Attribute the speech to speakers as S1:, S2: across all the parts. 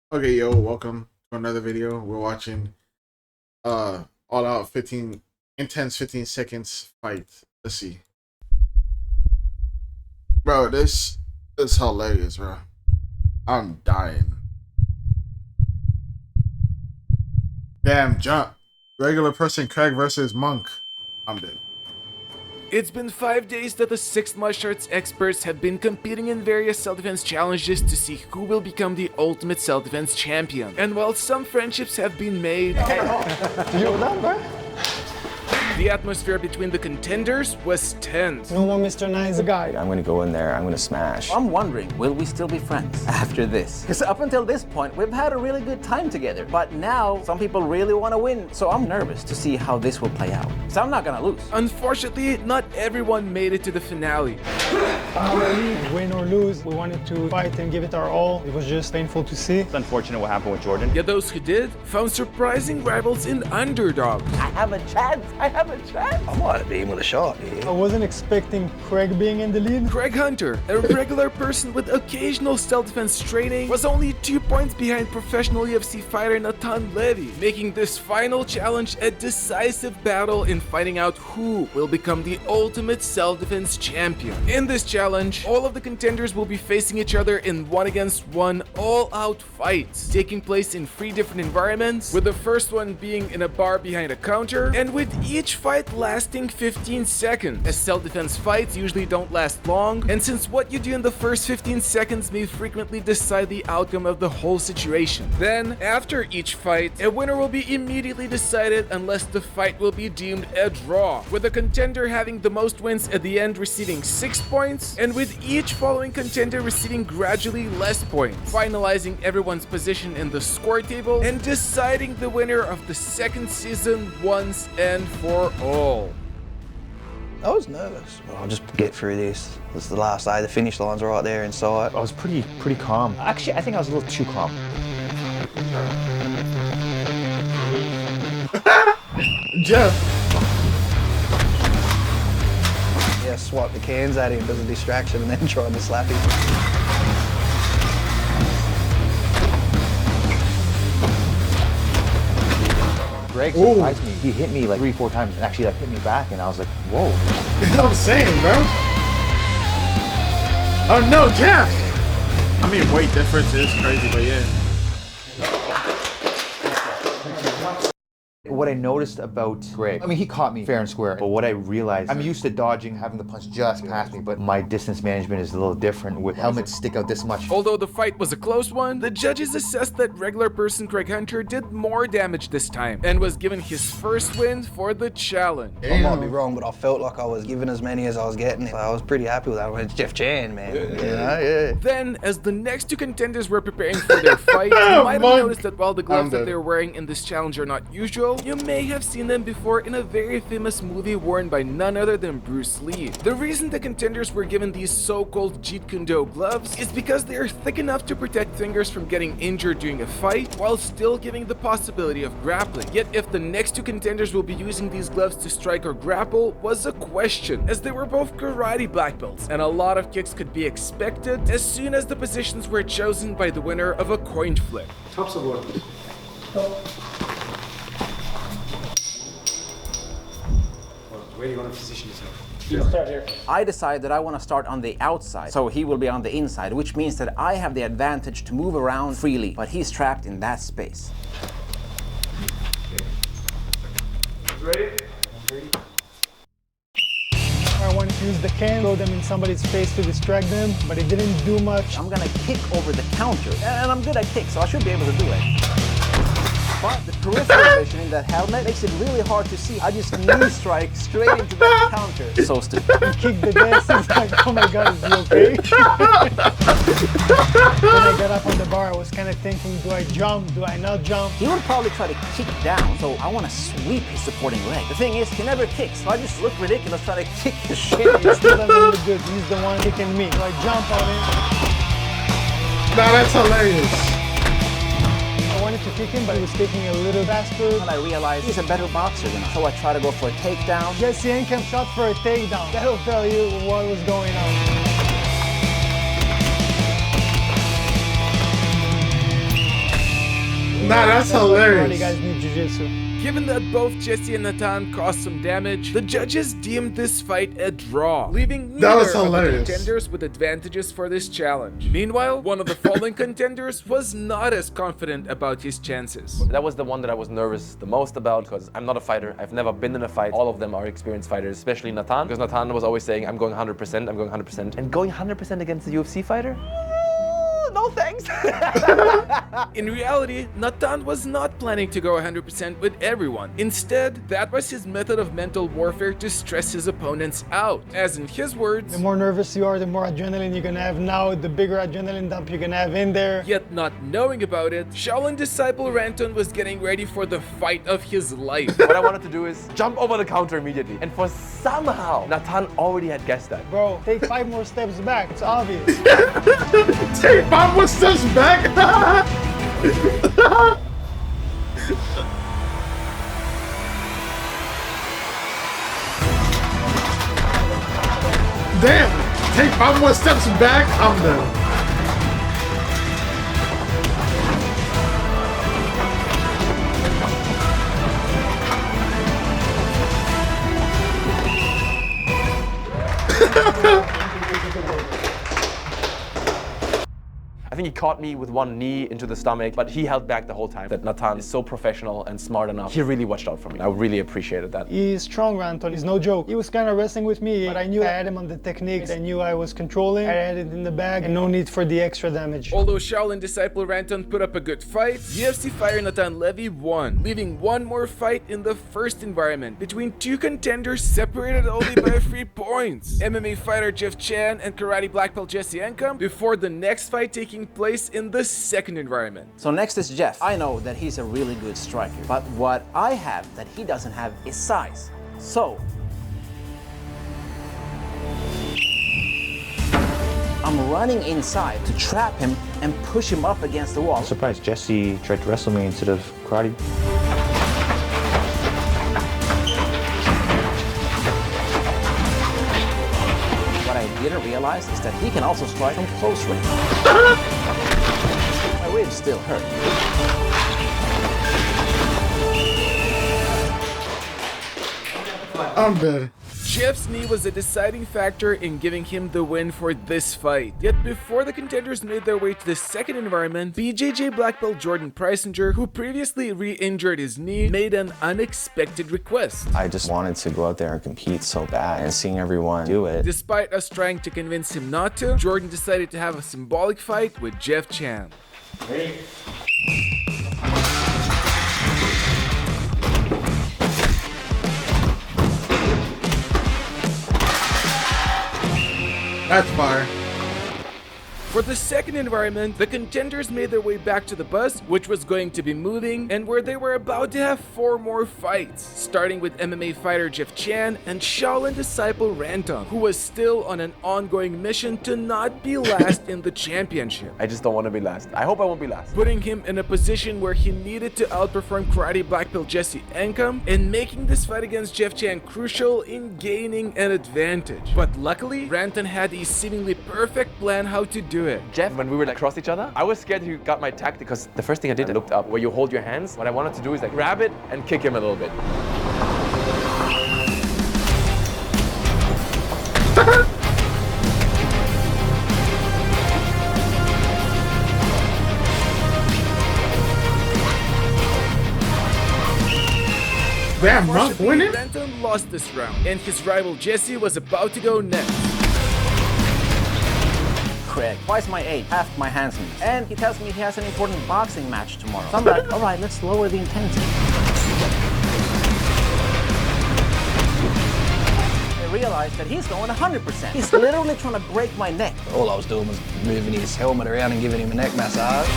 S1: Okay, yo, welcome to another video. We're watching all out 15 intense 15 seconds fight. Let's see. Bro, this is hilarious, bro. I'm dying. Damn, jump. Regular person Craig versus Monk. I'm dead.
S2: It's been 5 days that the 6 martial arts experts have been competing in various self-defense challenges to see who will become the ultimate self-defense champion. And while some friendships have been made, the atmosphere between the contenders was tense.
S3: No more Mr. Nice Guy.
S4: I'm gonna go in there, I'm gonna smash.
S5: I'm wondering, will we still be friends after this? Because up until this point, we've had a really good time together. But now, some people really want to win. So I'm nervous to see how this will play out. So I'm not gonna lose.
S2: Unfortunately, not everyone made it to the finale.
S3: Win or lose, we wanted to fight and give it our all. It was just painful to see.
S4: It's unfortunate what happened with Jordan.
S2: Yet those who did found surprising rivals in underdogs.
S5: I have a chance. I have a chance.
S6: I might have been with a shot here.
S3: I wasn't expecting Craig being in the lead.
S2: Craig Hunter, a regular person with occasional self-defense training, was only 2 points behind professional UFC fighter Natan Levy, making this final challenge a decisive battle in finding out who will become the ultimate self-defense champion. In this challenge, all of the contenders will be facing each other in 1-against-1 all-out fights, taking place in 3 different environments, with the first one being in a bar behind a counter, and with each fight lasting 15 seconds, as self-defense fights usually don't last long, and since what you do in the first 15 seconds may frequently decide the outcome of the whole situation. Then, after each fight, a winner will be immediately decided unless the fight will be deemed a draw, with the contender having the most wins at the end receiving 6 points, and with each following contender receiving gradually less points, finalizing everyone's position in the score table and deciding the winner of the second season once and for all.
S6: I was nervous. I'll just get through this. This is the last day. The finish line's right there in sight.
S4: I was pretty calm. Actually, I think I was a little too calm.
S1: Jeff.
S6: Yeah, swipe the cans at him as a distraction and then tried to slap him.
S4: Greg surprised me. He hit me like 3-4 times and actually hit me back, and I was like, whoa.
S1: You know what I'm saying, bro? Oh no, Jeff! I mean, weight difference is crazy, but yeah.
S4: What I noticed about Greg, I mean, he caught me fair and square, but what I realized, I'm used to dodging, having the punch just past me, but my distance management is a little different with helmets stick out this much.
S2: Although the fight was a close one, the judges assessed that regular person Craig Hunter did more damage this time and was given his first win for the challenge.
S6: I might be wrong, but I felt like I was giving as many as I was getting. So I was pretty happy with that one. It's Jeff Chan, man. Yeah.
S2: Then, as the next 2 contenders were preparing for their fight, you might have noticed that while the gloves that they're wearing in this challenge are not usual, you may have seen them before in a very famous movie worn by none other than Bruce Lee. The reason the contenders were given these so-called Jeet Kune Do gloves is because they are thick enough to protect fingers from getting injured during a fight, while still giving the possibility of grappling. Yet if the next 2 contenders will be using these gloves to strike or grapple was a question, as they were both karate black belts, and a lot of kicks could be expected as soon as the positions were chosen by the winner of a coin flip.
S7: Tops of what? Where do you want to position yourself?
S5: I decide that I want to start on the outside, so he will be on the inside, which means that I have the advantage to move around freely, but he's trapped in that space.
S7: Ready?
S3: I wanted to use the can, throw them in somebody's face to distract them, but it didn't do much.
S5: I'm gonna kick over the counter, and I'm good at kicks, so I should be able to do it. But the peripheral vision in that helmet makes it really hard to see. I just knee strike straight into that counter. So stupid.
S3: He kicked the desk, he's like, oh my god, is he okay? When I got up on the bar, I was kind of thinking, do I jump, do I not jump?
S5: He would probably try to kick down, so I want to sweep his supporting leg. The thing is, he never kicks, so I just look ridiculous trying to kick his shit.
S3: He still doesn't look good, he's the one kicking me. So I jump on him.
S1: Nah, that's hilarious.
S3: I wanted to kick him, but he was kicking a little faster.
S5: And I realized he's a better boxer than I, so I try to go for a takedown.
S3: Jesse Ingham shot for a takedown. That'll tell you what was going on.
S1: Nah, that's
S3: why
S1: hilarious.
S3: you guys need jiu-jitsu.
S2: Given that both Jesse and Natan caused some damage, the judges deemed this fight a draw, leaving
S1: That
S2: neither
S1: was
S2: of the
S1: hilarious.
S2: contenders with advantages for this challenge. Meanwhile, one of the following contenders was not as confident about his chances.
S8: That was the one that I was nervous the most about because I'm not a fighter. I've never been in a fight. All of them are experienced fighters, especially Natan, because Natan was always saying, I'm going 100%, I'm going 100%. And going 100% against a UFC fighter? No thanks.
S2: In reality, Natan was not planning to go 100% with everyone. Instead, that was his method of mental warfare to stress his opponents out. As in his words,
S3: The more nervous you are, the more adrenaline you're gonna have now, the bigger adrenaline dump you're gonna have in there.
S2: yet not knowing about it, Shaolin disciple Ranton was getting ready for the fight of his life.
S8: What I wanted to do is jump over the counter immediately. And for somehow, Natan already had guessed that.
S3: Bro, take 5 more steps back. It's obvious.
S1: Take 5 more steps back. Damn, take 5 more steps back. I'm done.
S8: I think he caught me with one knee into the stomach, but he held back the whole time. That Natan is so professional and smart enough. He really watched out for me. I really appreciated that.
S3: He's strong, Ranton. He's no joke. He was kind of wrestling with me, but I knew I had him on the techniques. I knew I was controlling. I had it in the bag, and no need for the extra damage.
S2: Although Shaolin disciple Ranton put up a good fight, UFC fighter Natan Levy won, leaving one more fight in the first environment between two contenders separated only by 3 points. MMA fighter Jeff Chan and karate black belt Jesse Encom, before the next fight taking place in the second environment.
S5: So next is Jeff. I know that he's a really good striker, but what I have that he doesn't have is size. So I'm running inside to trap him and push him up against the wall.
S4: I'm surprised Jesse tried to wrestle me instead of karate.
S5: What I didn't realize is that he can also strike from close range. My ribs still hurt.
S1: I'm dead.
S2: Jeff's knee was a deciding factor in giving him the win for this fight. Yet before the contenders made their way to the second environment, BJJ black belt Jordan Preisinger, who previously re-injured his knee, made an unexpected request.
S9: I just wanted to go out there and compete so bad, and seeing everyone do it.
S2: Despite us trying to convince him not to, Jordan decided to have a symbolic fight with Jeff Chan.
S1: That's fire.
S2: For the second environment, the contenders made their way back to the bus, which was going to be moving, and where they were about to have 4 more fights, starting with MMA fighter Jeff Chan and Shaolin disciple Ranton, who was still on an ongoing mission to not be last in the championship,
S8: I just don't want to be last. I hope I won't be last.
S2: putting him in a position where he needed to outperform karate black belt Jesse Encom and making this fight against Jeff Chan crucial in gaining an advantage. But luckily, Ranton had a seemingly perfect plan how to do it.
S8: Jeff, when we were across each other, I was scared he got my tactic because the first thing I did, I looked up where you hold your hands. What I wanted to do is like grab it and kick him a little bit.
S1: Damn, Monk winning?
S2: Ranton lost this round, and his rival Jesse was about to go next.
S5: Craig, twice my age, half my handsome, and he tells me he has an important boxing match tomorrow. So I'm like, all right, let's lower the intensity. I realized that he's going 100%. He's literally trying to break my neck.
S6: All I was doing was moving his helmet around and giving him a neck massage.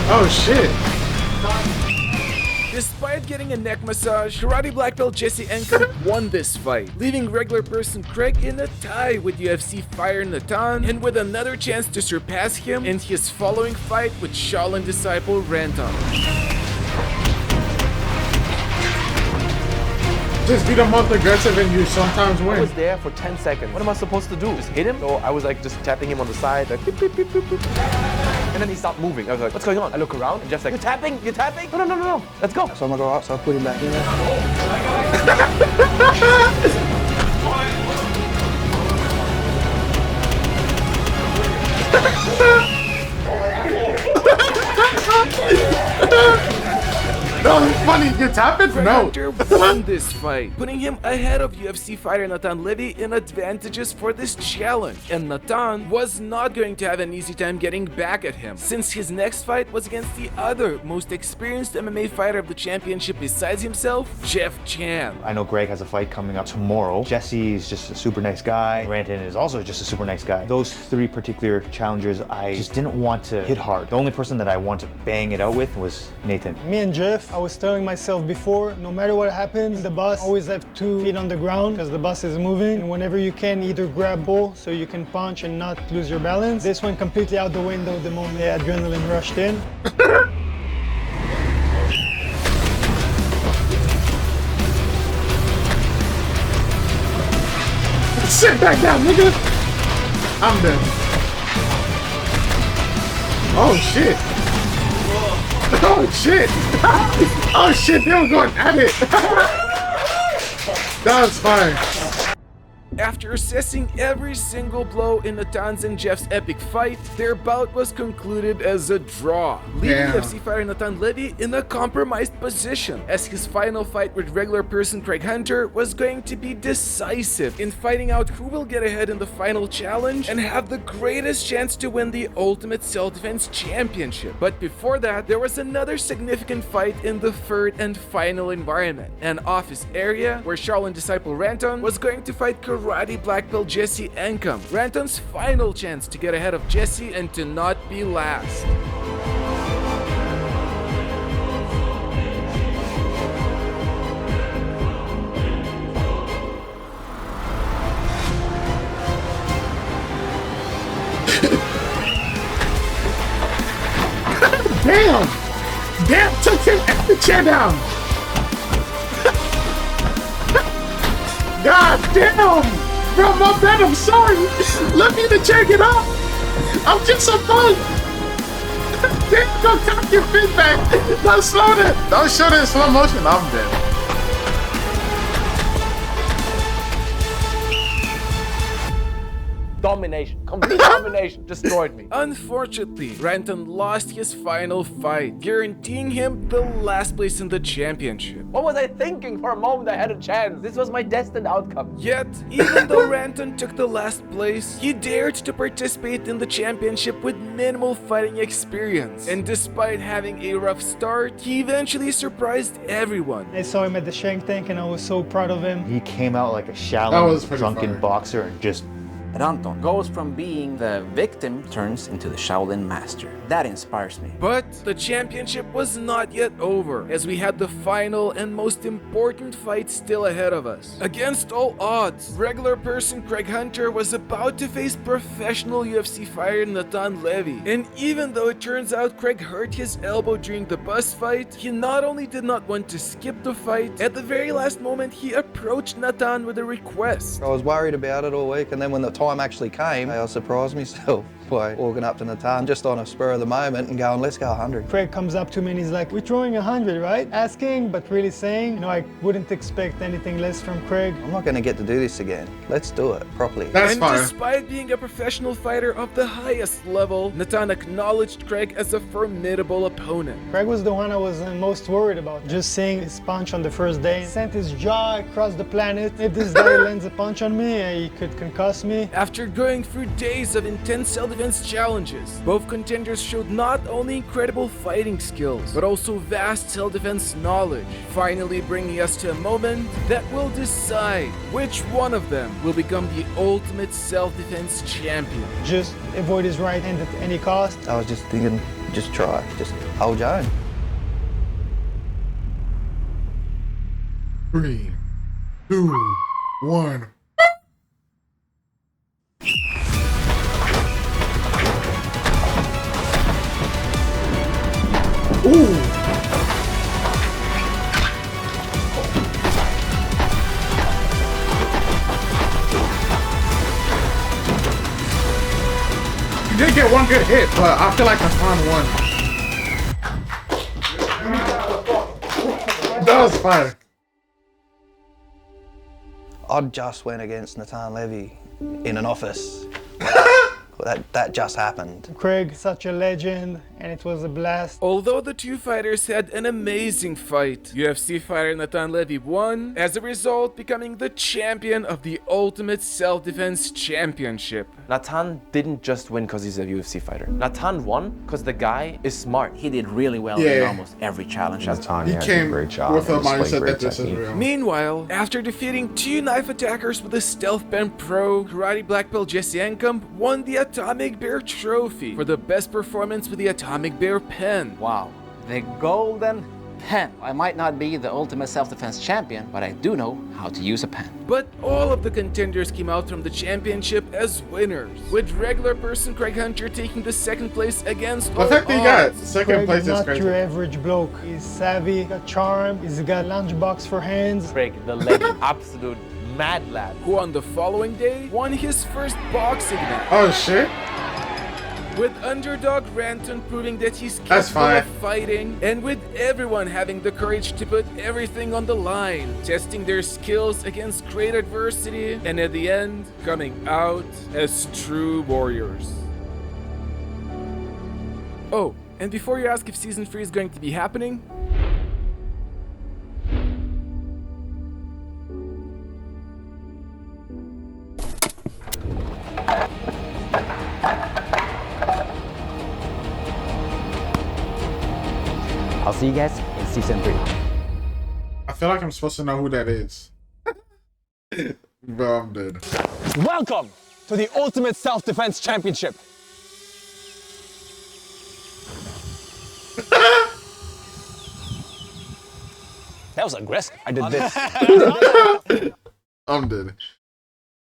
S1: Oh shit.
S2: Despite getting a neck massage, karate black belt Jesse Encom won this fight, leaving regular person Craig in a tie with UFC fighter Natan, and with another chance to surpass him in his following fight with Shaolin disciple Ranton.
S1: Just be the most aggressive and you sometimes
S8: I
S1: win.
S8: was there for 10 seconds. What am I supposed to do? Just hit him? So I was like just tapping him on the side, like beep, beep, beep, beep, beep. And then he stopped moving. I was like, what's going on? I look around and Jeff's like, you're tapping? You're tapping? No, no, no, no, no. Let's go.
S6: So I'm gonna go up, so I put him back in there.
S1: No, it's funny. You tap it?
S2: Craig
S1: No.
S2: Hunter won this fight, putting him ahead of UFC fighter Natan Levy in advantages for this challenge. And Natan was not going to have an easy time getting back at him, since his next fight was against the other most experienced MMA fighter of the championship besides himself, Jeff Chan.
S4: I know Greg has a fight coming up tomorrow. Jesse is just a super nice guy. Ranton is also just a super nice guy. Those three particular challengers, I just didn't want to hit hard. The only person that I wanted to bang it out with was Nathan.
S3: Me and Jeff, I was telling myself before, no matter what happens, the bus always have 2 feet on the ground because the bus is moving. And whenever you can, either grab bull so you can punch and not lose your balance. This went completely out the window the moment the adrenaline rushed in.
S1: Sit back down, nigga. I'm dead. Oh shit. Oh shit. Oh shit, they were going at it. That was fine.
S2: After assessing every single blow in Natan's and Jeff's epic fight, their bout was concluded as a draw, leaving
S1: Damn.
S2: UFC fighter Natan Levy in a compromised position, as his final fight with regular person Craig Hunter was going to be decisive in finding out who will get ahead in the final challenge and have the greatest chance to win the Ultimate Self-Defense Championship. But before that, there was another significant fight in the third and final environment, an office area where Shaolin disciple Ranton was going to fight Karate black belt Jesse Encom, Ranton's final chance to get ahead of Jesse and to not be last.
S1: Damn! Damn, took him and the chair down! God damn! Bro, my bad, I'm sorry! Let me in the chair get up! I'm just a bug! Damn, go cock your feet back! Don't slow that! Don't show that in slow motion, I'm dead.
S8: Domination. Complete domination. Destroyed me.
S2: Unfortunately, Ranton lost his final fight, guaranteeing him the last place in the championship.
S8: What was I thinking? For a moment I had a chance. This was my destined outcome.
S2: Yet, even though Ranton took the last place, he dared to participate in the championship with minimal fighting experience. And despite having a rough start, he eventually surprised everyone.
S3: I saw him at the Shank Tank and I was so proud of him.
S4: He came out like a
S1: That
S4: shallow,
S1: was pretty
S4: drunken
S1: fire.
S4: boxer and just
S10: Ranton goes from being the victim turns into the Shaolin master. That inspires me.
S2: But the championship was not yet over, as we had the final and most important fight still ahead of us. Against all odds, regular person Craig Hunter was about to face professional UFC fighter Natan Levy. And even though it turns out Craig hurt his elbow during the bus fight, he not only did not want to skip the fight, at the very last moment he approached Natan with a request.
S6: I was worried about it all week, and then when the time actually came, I surprised myself by walking up to Natan just on a spur of the moment and going, let's go 100.
S3: Craig comes up to me and he's like, we're throwing 100, right? Asking, but really saying, you know, I wouldn't expect anything less from Craig.
S6: I'm not going to get to do this again. Let's do it properly.
S1: That's
S2: And
S1: fine.
S2: despite being a professional fighter of the highest level, Natan acknowledged Craig as a formidable opponent.
S3: Craig was the one I was most worried about. Just seeing his punch on the first day, sent his jaw across the planet. If this guy lands a punch on me, he could concuss me.
S2: After going through days of intense self-defense challenges, both contenders showed not only incredible fighting skills, but also vast self-defense knowledge, finally bringing us to a moment that will decide which one of them will become the ultimate self-defense champion.
S3: Just avoid his right hand at any cost.
S6: I was just thinking, just try, just hold your own.
S1: 3, 2, 1. Ooh. did get one good hit, but I feel like Natan won. That was fire.
S6: I just went against Natan Levy in an office. That just happened.
S3: Craig, such a legend, and it was a blast.
S2: Although the two fighters had an amazing fight, UFC fighter Natan Levy won, as a result becoming the champion of the Ultimate Self-Defense Championship.
S8: Natan didn't just win because he's a UFC fighter. Natan won because the guy is smart.
S10: He did really well in almost every challenge.
S1: He came with a mindset that this is real.
S2: Meanwhile, after defeating two knife attackers with a Stealth Pen Pro, Karate Black Belt Jesse Encombe won the Atomic Bear Trophy for the best performance with the Atomic Bear Pen.
S10: Wow, the golden pen. I might not be the ultimate self-defense champion, but I do know how to use a pen.
S2: But all of the contenders came out from the championship as winners, with regular person Craig Hunter taking the second place against all
S1: fact he got
S2: odds.
S1: second
S3: Craig
S1: place
S3: is
S1: is
S3: not
S1: crazy.
S3: your average bloke. He's savvy, got charm, he's got lunchbox for hands.
S8: Craig, the legend, absolute mad lad.
S2: Who on the following day won his first boxing match.
S1: Oh shit.
S2: With underdog Ranton proving that he's
S1: That's
S2: capable
S1: fine.
S2: of fighting, and with everyone having the courage to put everything on the line, testing their skills against great adversity, and at the end, coming out as true warriors. Oh, and before you ask if Season 3 is going to be happening,
S11: I'll see you guys in Season 3.
S1: I feel like I'm supposed to know who that is. But I'm dead.
S12: Welcome to the Ultimate Self-Defense Championship. That was aggressive. I did this.
S1: I'm dead.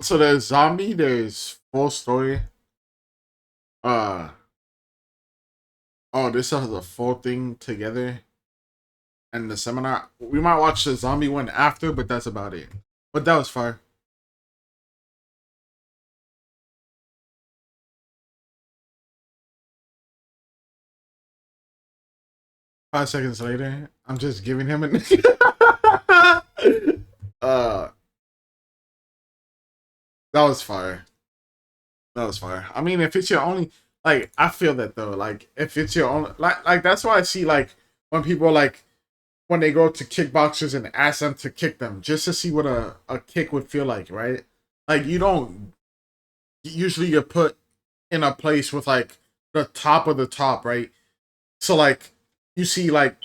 S1: So there's zombie, there's full story. Oh, this has a full thing together. And the seminar. We might watch the zombie one after, but that's about it. But that was fire. Five seconds later, I'm just giving him an that was fire. That was fire. I mean, if it's your only, like, I feel that though. Like, if it's your only, like that's why I see, like, when people, like, when they go to kickboxers and ask them to kick them, just to see what a kick would feel like, right? Like, you don't usually get put in a place with, like, the top of the top, right? So, like, you see, like,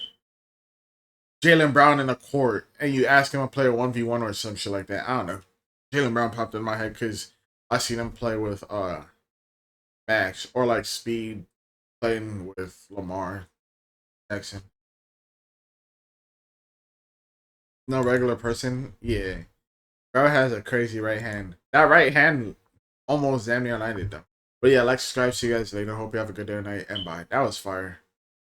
S1: Jaylen Brown in a court, and you ask him to play a 1v1 or some shit like that. I don't know. Jaylen Brown popped in my head because I seen him play with Max, or like Speed playing with Lamar Jackson. No regular person, yeah. Bro has a crazy right hand. That right hand almost damn near landed though. But yeah, like, subscribe, see you guys later. Hope you have a good day or night, and bye. That was fire.